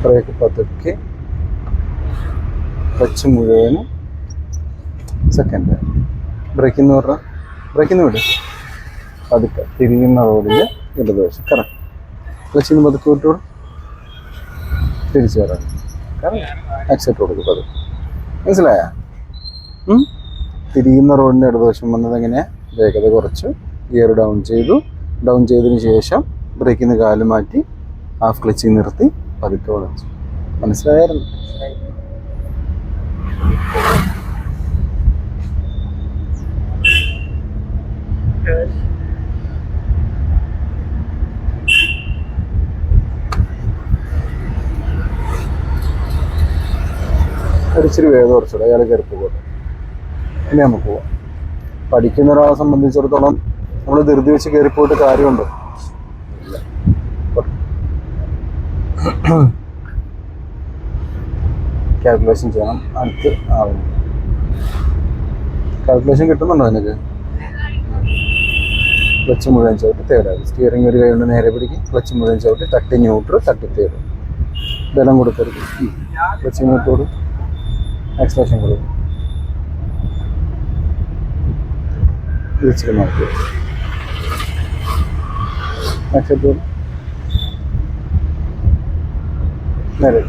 Break പതുക്കെ, clutch മുഴുവനും. Second ബ്രേക്കിന്ന് പറഞ്ഞാൽ ബ്രേക്കിന്ന് വിട്. പതുക്കെ തിരിയുന്ന റോഡിൽ ഇടതുവശം കറക്റ്റ്. ക്ലച്ചിന്ന് പതുക്കെ വിട്ടോളൂ. തിരിച്ചു വരാം. കറക്റ്റ്. ആക്സിലേറ്റർ കൊടുക്കും പതുക്കെ. മനസ്സിലായ? തിരിയുന്ന റോഡിൻ്റെ ഇടതുവശം വന്നത് എങ്ങനെയാണ്? വേഗത കുറച്ച് ഗിയർ ഡൗൺ ചെയ്തു. ഡൗൺ ചെയ്തതിന് ശേഷം ബ്രേക്കിൽ നിന്ന് കാല് മാറ്റി ഹാഫ് ക്ലച്ചിൽ നിർത്തി പതുക്കെ വളച്ചു. മനസ്സിലായിരുന്നു? ഒരിച്ചിരി വേഗം കുറച്ചുകൂടെ അയാൾ കയറി പോകട്ടെ. ഇനി നമുക്ക് പോവാം. പഠിക്കുന്ന ഒരാളെ സംബന്ധിച്ചിടത്തോളം നമ്മൾ ധൃതി വെച്ച് കയറിപ്പോയിട്ട് കാര്യമുണ്ടോ? കാൽക്കുലേഷൻ ചെയ്യണം. അടുത്ത് ആവുന്നു. കാൽക്കുലേഷൻ കിട്ടുന്നുണ്ടോ എനിക്ക്? ക്ലച്ച് മുഴുവൻ ചവിട്ടി തേടാതെ. സ്റ്റിയറിംഗ് ഒരു കൈ കൊണ്ട് നേരെ പിടിക്കും. ക്ലച്ച് മുഴുവൻ ചവിട്ടി തട്ടി ന്യൂട്രൽ, തട്ടി തേടും. ബലം കൊടുക്കരുത്. ക്ലച്ച് ന്യൂട്രൽ കൊടുക്കും. ആക്സിലറേഷൻ കൊടുക്കും. തിരിച്ചിട്ട് നോക്കുക. ആക്സിലേറ്റർ നേരെ